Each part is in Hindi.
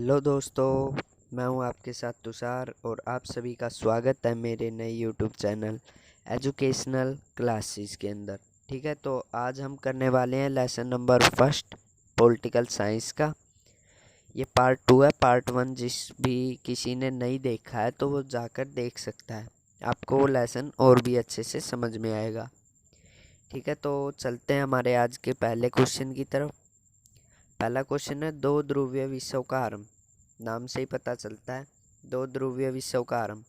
हेलो दोस्तों, मैं हूं आपके साथ तुषार और आप सभी का स्वागत है मेरे नए यूट्यूब चैनल एजुकेशनल क्लासेस के अंदर। ठीक है, तो आज हम करने वाले हैं lesson number first political science का। ये पार्ट 2 है। पार्ट 1 जिस भी किसी ने नहीं देखा है तो वो जाकर देख सकता है, आपको वो लेसन और भी अच्छे से समझ में आएगा। ठीक है, तो चलते हैं हमारे आज के पहले क्वेश्चन की तरफ। पहला क्वेश्चन है, दो ध्रुवीय विषयों का आरंभ। नाम से ही पता चलता है, दो ध्रुवीय विषयों का आरंभ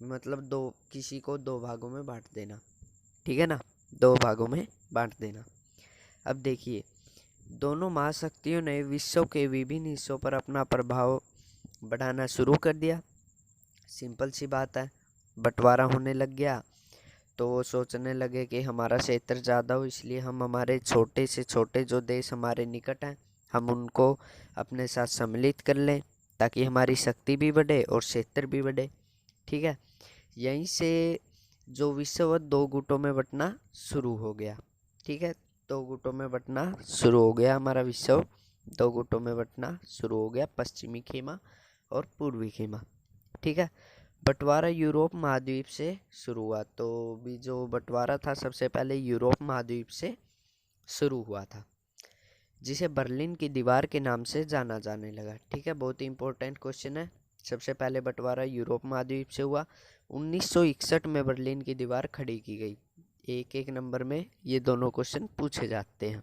मतलब दो किसी को दो भागों में बांट देना। ठीक है ना, दो भागों में बांट देना। अब देखिए, दोनों महाशक्तियों ने विश्व के विभिन्न हिस्सों पर अपना प्रभाव बढ़ाना शुरू कर दिया। सिंपल सी बात है, बंटवारा होने लग गया तो वो सोचने लगे कि हमारा क्षेत्र ज़्यादा हो, इसलिए हम हमारे छोटे से छोटे जो देश हमारे निकट हैं हम उनको अपने साथ सम्मिलित कर लें ताकि हमारी शक्ति भी बढ़े और क्षेत्र भी बढ़े। ठीक है, यहीं से जो विश्व दो गुटों में बंटना शुरू हो गया। ठीक है, दो गुटों में बंटना शुरू हो गया, हमारा विश्व दो गुटों में बंटना शुरू हो गया, पश्चिमी खेमा और पूर्वी खेमा। ठीक है, बंटवारा यूरोप महाद्वीप से शुरू हुआ। तो भी जो बंटवारा था सबसे पहले यूरोप महाद्वीप से शुरू हुआ था, जिसे बर्लिन की दीवार के नाम से जाना जाने लगा। ठीक है, बहुत ही इंपॉर्टेंट क्वेश्चन है। सबसे पहले बंटवारा यूरोप महाद्वीप से हुआ। 1961 में बर्लिन की दीवार खड़ी की गई। एक एक नंबर में ये दोनों क्वेश्चन पूछे जाते हैं।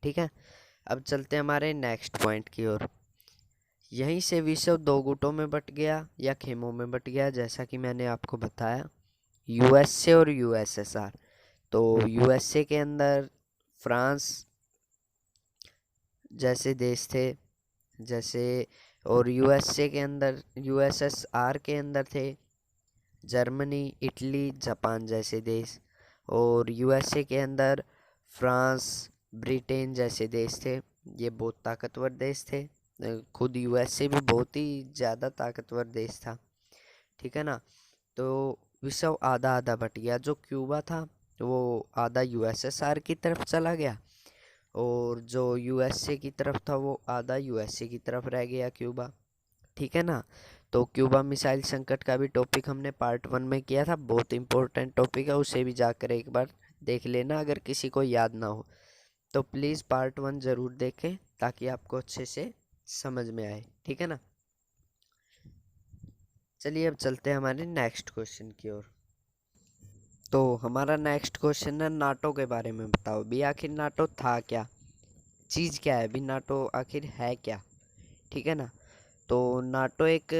ठीक है, अब चलते हैं हमारे नेक्स्ट पॉइंट की ओर। यहीं से विश्व दो गुटों में बट गया या खेमों में बट गया, जैसा कि मैंने आपको बताया, यूएसए और यूएसएसआर। तो यूएसए के अंदर फ्रांस जैसे देश थे, जैसे, और यूएसए के अंदर यूएसएसआर के अंदर थे जर्मनी, इटली, जापान जैसे देश। और यूएसए के अंदर फ्रांस, ब्रिटेन जैसे देश थे। ये बहुत ताकतवर देश थे। खुद यूएसए भी बहुत ही ज़्यादा ताकतवर देश था। ठीक है ना, तो विश्व आधा आधा बट गया। जो क्यूबा था वो आधा यूएसएसआर की तरफ चला गया और जो यूएसए की तरफ था वो आधा यूएसए की तरफ रह गया, क्यूबा। ठीक है ना, तो क्यूबा मिसाइल संकट का भी टॉपिक हमने पार्ट 1 में किया था। बहुत इंपॉर्टेंट टॉपिक है, उसे भी जाकर एक बार देख लेना अगर किसी को याद ना हो तो। प्लीज़ पार्ट 1 ज़रूर देखें ताकि आपको अच्छे से समझ में आए। ठीक है ना, चलिए अब चलते हैं हमारे नेक्स्ट क्वेश्चन की ओर। तो हमारा नेक्स्ट क्वेश्चन है, नाटो के बारे में बताओ भी। आखिर नाटो था क्या, चीज़ क्या है भी, नाटो आखिर है क्या। ठीक है ना, तो नाटो एक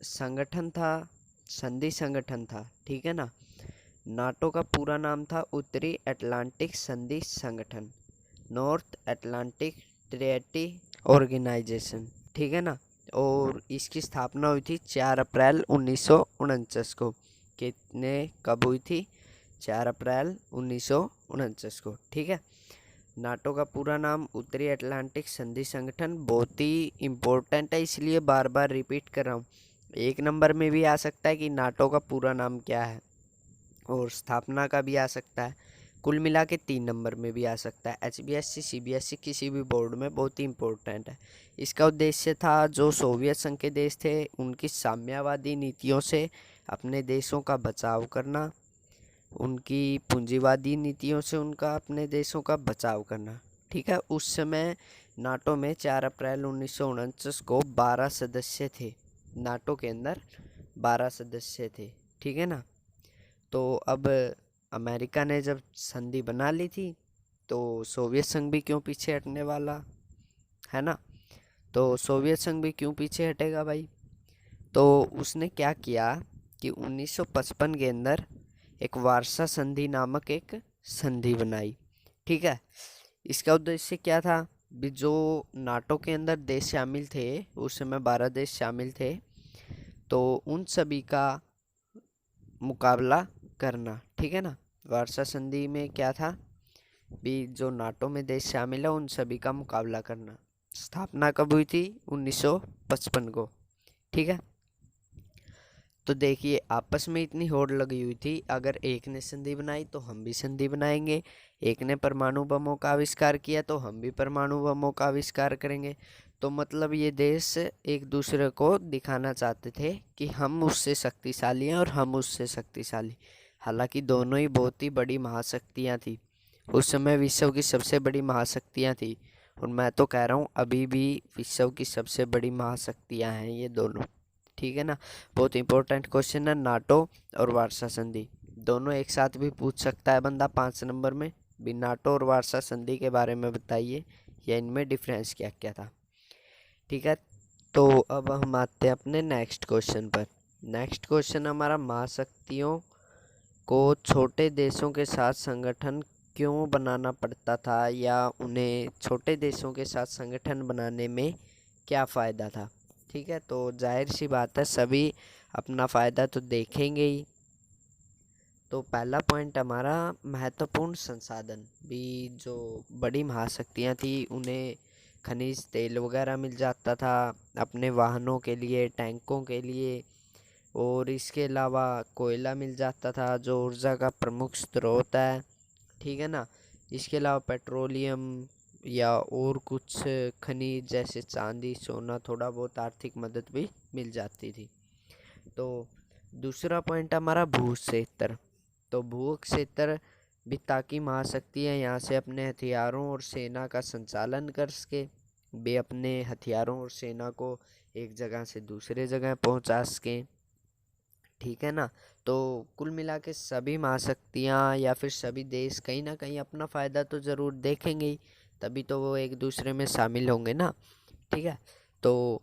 संगठन था, संधि संगठन था। ठीक है ना, नाटो का पूरा नाम था उत्तरी अटलांटिक संधि संगठन, नॉर्थ अटलांटिक ट्रेटी ऑर्गेनाइजेशन। ठीक है ना, और इसकी स्थापना हुई थी 4 अप्रैल 1949 को। कितने कब हुई थी? 4 अप्रैल 1949 को। ठीक है, नाटो का पूरा नाम उत्तरी अटलांटिक संधि संगठन। बहुत ही इम्पोर्टेंट है, इसलिए बार बार रिपीट कर रहा हूँ। एक नंबर में भी आ सकता है कि नाटो का पूरा नाम क्या है, और स्थापना का भी आ सकता है। कुल मिला के 3 नंबर में भी आ सकता है। HBSC CBSE किसी भी बोर्ड में बहुत ही इम्पोर्टेंट है। इसका उद्देश्य था जो सोवियत संघ के देश थे उनकी साम्यवादी नीतियों से अपने देशों का बचाव करना, उनकी पूंजीवादी नीतियों से उनका अपने देशों का बचाव करना। ठीक है, उस समय नाटो में 4 अप्रैल 1949 को 12 सदस्य थे। नाटो के अंदर 12 सदस्य थे। ठीक है ना, तो अब अमेरिका ने जब संधि बना ली थी तो सोवियत संघ भी क्यों पीछे हटने वाला है ना। तो सोवियत संघ भी क्यों पीछे हटेगा भाई, तो उसने क्या किया कि 1955 के अंदर एक वार्सा संधि नामक एक संधि बनाई। ठीक है, इसका उद्देश्य क्या था भी, जो नाटो के अंदर देश शामिल थे, उस समय 12 देश शामिल थे, तो उन सभी का मुकाबला करना। ठीक है ना, वार्सा संधि में क्या था भी, जो नाटो में देश शामिल है उन सभी का मुकाबला करना। स्थापना कब हुई थी? 1955 को। ठीक है, तो देखिए आपस में इतनी होड़ लगी हुई थी, अगर एक ने संधि बनाई तो हम भी संधि बनाएंगे, एक ने परमाणु बमों का आविष्कार किया तो हम भी परमाणु बमों का आविष्कार करेंगे। तो मतलब ये देश एक दूसरे को दिखाना चाहते थे कि हम उससे शक्तिशाली हैं और हम उससे शक्तिशाली। हालांकि दोनों ही बहुत ही बड़ी महाशक्तियाँ थी। उस समय विश्व की सबसे बड़ी महाशक्तियाँ थी, और मैं तो कह रहा हूँ अभी भी विश्व की सबसे बड़ी महाशक्तियाँ हैं ये दोनों। ठीक है ना। बहुत इंपॉर्टेंट क्वेश्चन है। नाटो और वार्सा संधि दोनों एक साथ भी पूछ सकता है बंदा 5 नंबर में भी। नाटो और वार्सा संधि के बारे में बताइए, या इनमें डिफरेंस क्या क्या था। ठीक है, तो अब हम आते हैं अपने नेक्स्ट क्वेश्चन पर। नेक्स्ट क्वेश्चन हमारा, महाशक्तियों को छोटे देशों के साथ संगठन क्यों बनाना पड़ता था, या उन्हें छोटे देशों के साथ संगठन बनाने में क्या फ़ायदा था। ठीक है, तो जाहिर सी बात है सभी अपना फ़ायदा तो देखेंगे ही। तो पहला पॉइंट हमारा, महत्वपूर्ण संसाधन भी। जो बड़ी महाशक्तियाँ थी उन्हें खनिज तेल वगैरह मिल जाता था अपने वाहनों के लिए, टैंकों के लिए, और इसके अलावा कोयला मिल जाता था जो ऊर्जा का प्रमुख स्रोत है। ठीक है ना। इसके अलावा पेट्रोलियम या और कुछ खनिज जैसे चांदी, सोना, थोड़ा बहुत आर्थिक मदद भी मिल जाती थी। तो दूसरा पॉइंट हमारा, भू क्षेत्र। तो भू क्षेत्र भी, ताकि महाशक्तियाँ यहाँ से अपने हथियारों और सेना का संचालन कर सके, वे अपने हथियारों और सेना को एक जगह से दूसरे जगह पहुँचा सकें। ठीक है ना। तो कुल मिला के सभी महाशक्तियाँ या फिर सभी देश कहीं ना कहीं अपना फ़ायदा तो ज़रूर देखेंगे ही, तभी तो वो एक दूसरे में शामिल होंगे ना। ठीक है, तो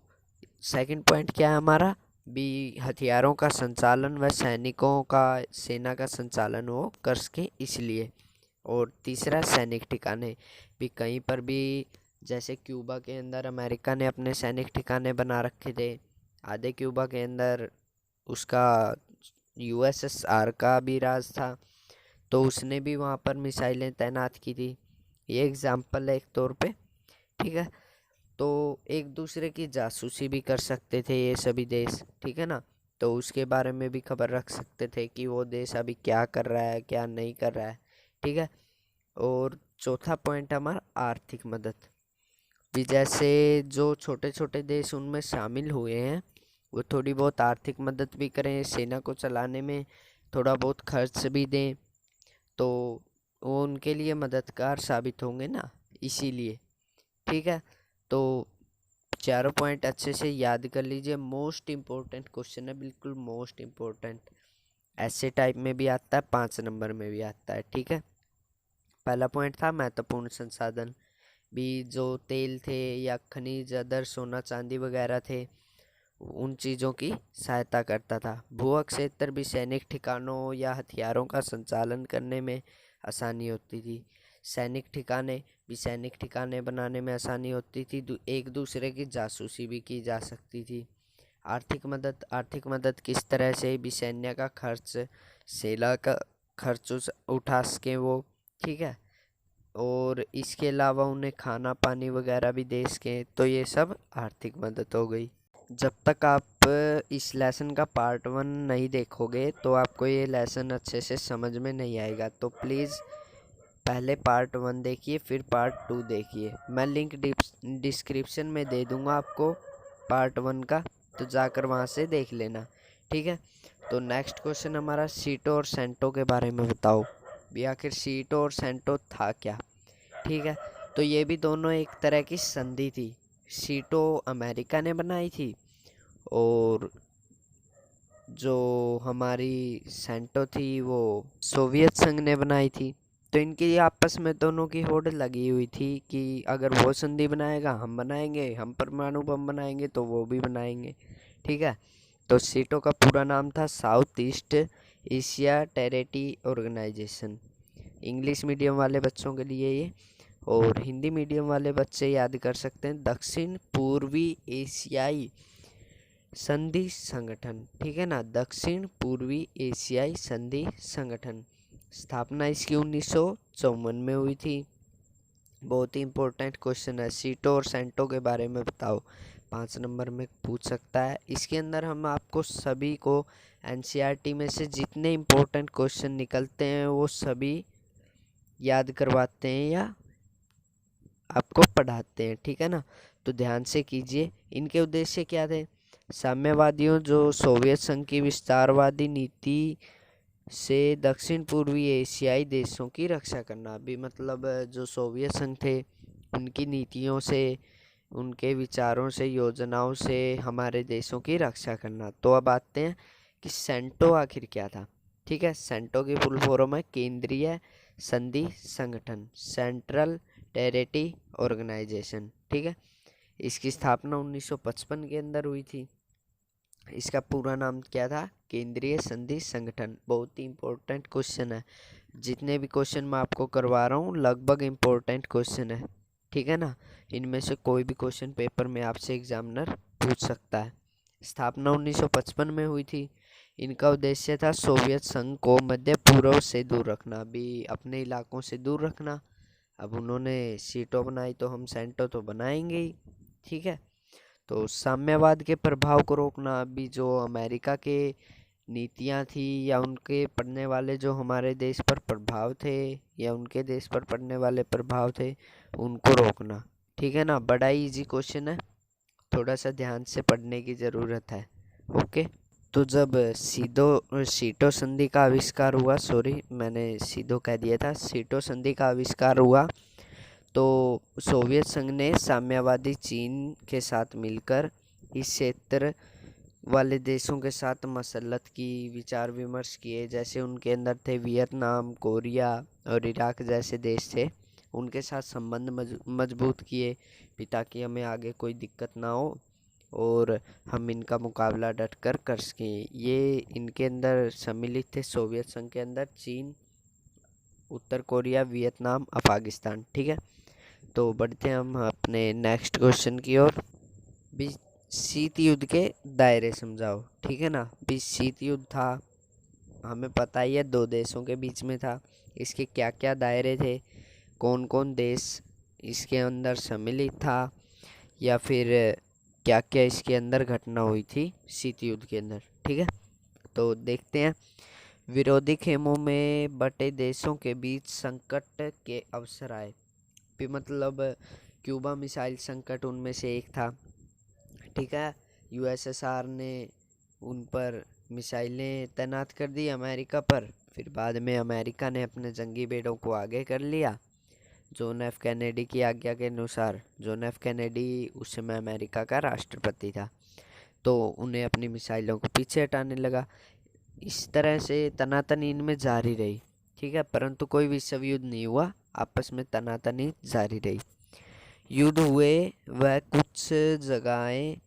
सेकंड पॉइंट क्या है हमारा, भी हथियारों का संचालन व सैनिकों का, सेना का संचालन वो कर सके इसलिए। और तीसरा, सैनिक ठिकाने भी। कहीं पर भी, जैसे क्यूबा के अंदर अमेरिका ने अपने सैनिक ठिकाने बना रखे थे, आधे क्यूबा के अंदर उसका यूएसएसआर का भी राज था, तो उसने भी वहाँ पर मिसाइलें तैनात की थी। ये एग्जाम्पल है एक तौर पे। ठीक है, तो एक दूसरे की जासूसी भी कर सकते थे ये सभी देश। ठीक है ना। तो उसके बारे में भी खबर रख सकते थे कि वो देश अभी क्या कर रहा है, क्या नहीं कर रहा है। ठीक है, और चौथा पॉइंट हमारा, आर्थिक मदद भी। जैसे जो छोटे छोटे देश उनमें शामिल हुए हैं, वो थोड़ी बहुत आर्थिक मदद भी करें, सेना को चलाने में थोड़ा बहुत खर्च भी दें, तो वो उनके लिए मददगार साबित होंगे ना, इसीलिए। ठीक है, तो चारों पॉइंट अच्छे से याद कर लीजिए। मोस्ट इम्पोर्टेंट क्वेश्चन है, बिल्कुल मोस्ट इम्पोर्टेंट। ऐसे टाइप में भी आता है, 5 नंबर में भी आता है। ठीक है, पहला पॉइंट था महत्वपूर्ण संसाधन भी। जो तेल थे या खनिज, अदर सोना चांदी वगैरह थे, उन चीज़ों की सहायता करता था। भू क्षेत्र भी, सैनिक ठिकानों या हथियारों का संचालन करने में आसानी होती थी। सैनिक ठिकाने भी, सैनिक ठिकाने बनाने में आसानी होती थी। एक दूसरे की जासूसी भी की जा सकती थी। आर्थिक मदद, आर्थिक मदद किस तरह से भी, सैन्य का खर्च, सेना का खर्च उठा सकें वो। ठीक है, और इसके अलावा उन्हें खाना पानी वगैरह भी दे सकें, तो ये सब आर्थिक मदद हो गई। जब तक आप इस लेसन का पार्ट 1 नहीं देखोगे तो आपको ये लेसन अच्छे से समझ में नहीं आएगा। तो प्लीज़ पहले पार्ट 1 देखिए, फिर पार्ट 2 देखिए। मैं लिंक डिस्क्रिप्शन में दे दूँगा आपको पार्ट 1 का, तो जाकर वहाँ से देख लेना। ठीक है, तो नेक्स्ट क्वेश्चन हमारा, सीटो और सेंटो के बारे में बताओ भी। आखिर सीटो और सेंटो था क्या। ठीक है, तो ये भी दोनों एक तरह की संधि थी। सीटो अमेरिका ने बनाई थी, और जो हमारी सेंटो थी वो सोवियत संघ ने बनाई थी। तो इनकी आपस में दोनों की होड़ लगी हुई थी कि अगर वो संधि बनाएगा हम बनाएंगे, हम परमाणु बम बनाएंगे तो वो भी बनाएंगे। ठीक है, तो सीटो का पूरा नाम था South East Asia territory organisation. English medium वाले बच्चों के लिए ये, और हिंदी मीडियम वाले बच्चे याद कर सकते हैं, दक्षिण पूर्वी एशियाई संधि संगठन। ठीक है ना, दक्षिण पूर्वी एशियाई संधि संगठन। स्थापना इसकी 1954 में हुई थी। बहुत ही इंपॉर्टेंट क्वेश्चन है, सीटो और सेंटो के बारे में बताओ, 5 नंबर में पूछ सकता है। इसके अंदर हम आपको सभी को एनसीईआरटी में से जितने इम्पोर्टेंट क्वेश्चन निकलते हैं वो सभी याद करवाते हैं या आपको पढ़ाते हैं। ठीक है ना, तो तो ध्यान से कीजिए। इनके उद्देश्य क्या थे? साम्यवादियों जो सोवियत संघ की विस्तारवादी नीति से दक्षिण पूर्वी एशियाई देशों की रक्षा करना। अभी मतलब जो सोवियत संघ थे उनकी नीतियों से, उनके विचारों से, योजनाओं से हमारे देशों की रक्षा करना। तो अब आते हैं कि सेंटो आखिर क्या था। ठीक है, सेंटो की फुल फॉर्म है केंद्रीय संधि संगठन, सेंट्रल टेरिटरी ऑर्गेनाइजेशन। ठीक है, इसकी स्थापना 1955 के अंदर हुई थी। इसका पूरा नाम क्या था? केंद्रीय संधि संगठन। बहुत ही इंपॉर्टेंट क्वेश्चन है, जितने भी क्वेश्चन मैं आपको करवा रहा हूँ लगभग इंपॉर्टेंट क्वेश्चन है। ठीक है ना, इनमें से कोई भी क्वेश्चन पेपर में आपसे एग्जामिनर पूछ सकता है। स्थापना 1955 में हुई थी। इनका उद्देश्य था सोवियत संघ को मध्य पूर्व से दूर रखना, अभी अपने इलाकों से दूर रखना। अब उन्होंने सीटों बनाई तो हम सेंटो तो बनाएंगे ही। ठीक है, तो साम्यवाद के प्रभाव को रोकना। अभी जो अमेरिका के नीतियां थी या उनके पड़ने वाले जो हमारे देश पर प्रभाव थे या उनके देश पर पड़ने वाले प्रभाव थे, उनको रोकना। ठीक है ना, बड़ा ही इजी क्वेश्चन है, थोड़ा सा ध्यान से पढ़ने की ज़रूरत है। ओके, तो जब सीटो संधि का आविष्कार हुआ, सॉरी मैंने सीधो कह दिया था, सीटो संधि का आविष्कार हुआ तो सोवियत संघ ने साम्यवादी चीन के साथ मिलकर इस क्षेत्र वाले देशों के साथ मसलत की, विचार विमर्श किए। जैसे उनके अंदर थे वियतनाम, कोरिया और इराक जैसे देश थे, उनके साथ संबंध मजबूत किए ताकि हमें आगे कोई दिक्कत ना हो और हम इनका मुकाबला डटकर कर सकें। ये इनके अंदर सम्मिलित थे सोवियत संघ के अंदर चीन, उत्तर कोरिया, वियतनाम, पाकिस्तान। ठीक है, तो बढ़ते हैं हम अपने नेक्स्ट क्वेश्चन की ओर। भी शीत युद्ध के दायरे समझाओ। ठीक है ना, भी शीत युद्ध था, हमें पता ही है, दो देशों के बीच में था। इसके क्या क्या दायरे थे, कौन कौन देश इसके अंदर सम्मिलित था, या फिर क्या क्या इसके अंदर घटना हुई थी शीत युद्ध के अंदर। ठीक है, तो देखते हैं। विरोधी खेमों में बटे देशों के बीच संकट के अवसर आए। भी मतलब क्यूबा मिसाइल संकट उनमें से एक था। ठीक है, यूएसएसआर ने उन पर मिसाइलें तैनात कर दी अमेरिका पर, फिर बाद में अमेरिका ने अपने जंगी बेड़ों को आगे कर लिया जॉन एफ कैनेडी की आज्ञा के अनुसार। जॉन एफ कैनेडी उस समय अमेरिका का राष्ट्रपति था, तो उन्हें अपनी मिसाइलों को पीछे हटाने लगा। इस तरह से तनातनी इनमें जारी रही। ठीक है, परंतु कोई विश्व युद्ध नहीं हुआ, आपस में तनातनी जारी रही। युद्ध हुए वह कुछ जगहें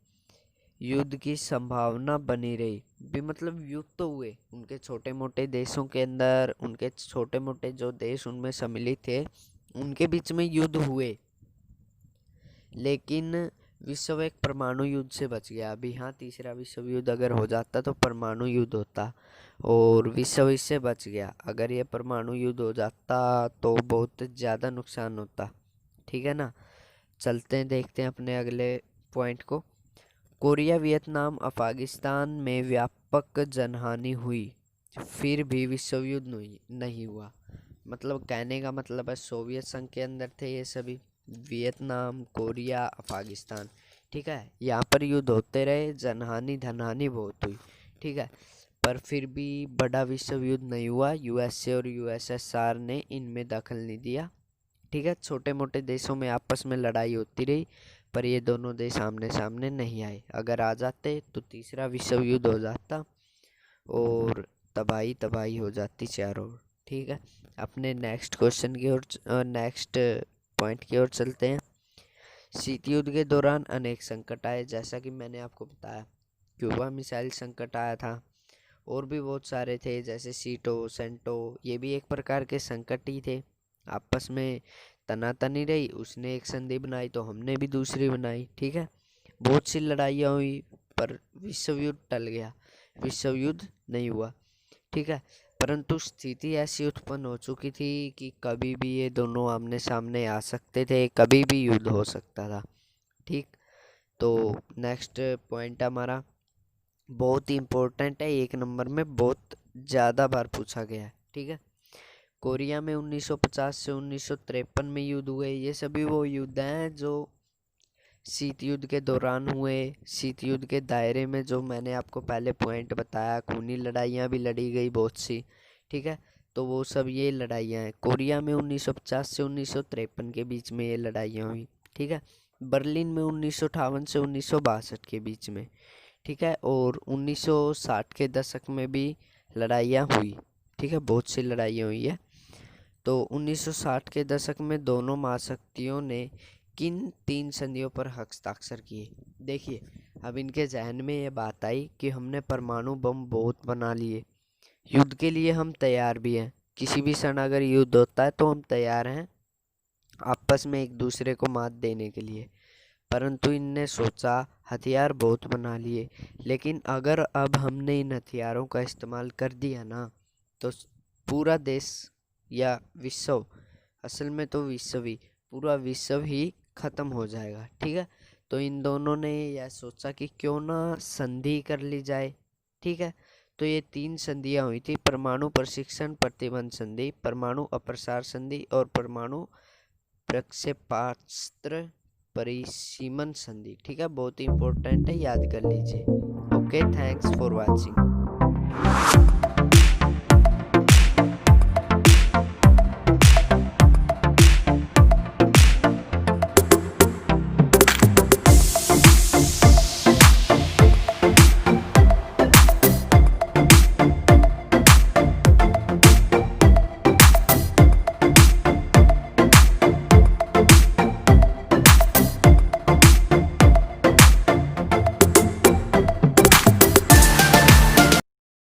युद्ध की संभावना बनी रही। भी मतलब युद्ध तो हुए उनके छोटे मोटे देशों के अंदर, उनके छोटे मोटे जो देश उनमें सम्मिलित थे उनके बीच में युद्ध हुए, लेकिन विश्व एक परमाणु युद्ध से बच गया। अभी हाँ, तीसरा विश्व युद्ध अगर हो जाता तो परमाणु युद्ध होता और विश्व इससे बच गया। अगर ये परमाणु युद्ध हो जाता तो बहुत ज़्यादा नुकसान होता। ठीक है ना, चलते हैं देखते हैं अपने अगले पॉइंट को। कोरिया, वियतनाम, अफगानिस्तान में व्यापक जनहानि हुई, फिर भी विश्व युद्ध नहीं हुआ। मतलब कहने का मतलब है सोवियत संघ के अंदर थे ये सभी, वियतनाम, कोरिया, अफगानिस्तान। ठीक है, यहाँ पर युद्ध होते रहे, जनहानि धनहानि बहुत हुई। ठीक है, पर फिर भी बड़ा विश्व युद्ध नहीं हुआ। यूएसए और यूएसएसआर ने इनमें दखल नहीं दिया। ठीक है, छोटे मोटे देशों में आपस में लड़ाई होती रही, पर ये दोनों देश आमने सामने नहीं आए। अगर आ जाते तो तीसरा विश्व युद्ध हो जाता और तबाही तबाही हो जाती चारों ओर। ठीक है, अपने नेक्स्ट क्वेश्चन की ओर, नेक्स्ट पॉइंट की ओर चलते हैं। शीत युद्ध के दौरान अनेक संकट आए, जैसा कि मैंने आपको बताया, क्यूबा मिसाइल संकट आया था, और भी बहुत सारे थे जैसे सीटो, सेंटो, ये भी एक प्रकार के संकट ही थे। आपस में तनातनी रही, उसने एक संधि बनाई तो हमने भी दूसरी बनाई। ठीक है, बहुत सी लड़ाइयाँ हुई पर विश्व युद्ध टल गया, विश्व युद्ध नहीं हुआ। ठीक है, परंतु स्थिति ऐसी उत्पन्न हो चुकी थी कि कभी भी ये दोनों आमने सामने आ सकते थे, कभी भी युद्ध हो सकता था। ठीक, तो नेक्स्ट पॉइंट हमारा बहुत ही इम्पोर्टेंट है, एक नंबर में बहुत ज़्यादा बार पूछा गया है। ठीक है, कोरिया में 1950 से 1953 में युद्ध हुए। ये सभी वो युद्ध हैं जो शीत युद्ध के दौरान हुए, शीत युद्ध के दायरे में जो मैंने आपको पहले पॉइंट बताया, खूनी लड़ाइयाँ भी लड़ी गई बहुत सी, ठीक है। तो वो सब ये लड़ाइयाँ हैं। कोरिया में 1950 से 1953 के बीच में ये लड़ाइयाँ हुई, ठीक है। बर्लिन में 1958 से 1962 के बीच में, ठीक है। और 1960 के दशक में भी लड़ाइयाँ हुई, ठीक है, बहुत सी लड़ाइयाँ हुई है। तो 1960 के दशक में दोनों महाशक्तियों ने किन 3 संधियों पर हस्ताक्षर किए? देखिए, अब इनके जहन में ये बात आई कि हमने परमाणु बम बहुत बना लिए, युद्ध के लिए हम तैयार भी हैं, किसी भी क्षण अगर युद्ध होता है तो हम तैयार हैं आपस में एक दूसरे को मात देने के लिए। परंतु इनने सोचा हथियार बहुत बना लिए, लेकिन अगर अब हमने इन हथियारों का इस्तेमाल कर दिया ना, तो पूरा देश या विश्व, असल में तो विश्व ही, पूरा विश्व ही ख़त्म हो जाएगा, ठीक है। तो इन दोनों ने यह सोचा कि क्यों ना संधि कर ली जाए, ठीक है। तो ये 3 संधियाँ हुई थी: परमाणु प्रशिक्षण प्रतिबंध संधि, परमाणु अप्रसार संधि और परमाणु प्रक्षेपास्त्र परिसीमन संधि, ठीक है। बहुत ही इंपॉर्टेंट है, याद कर लीजिए। Okay, thanks for watching.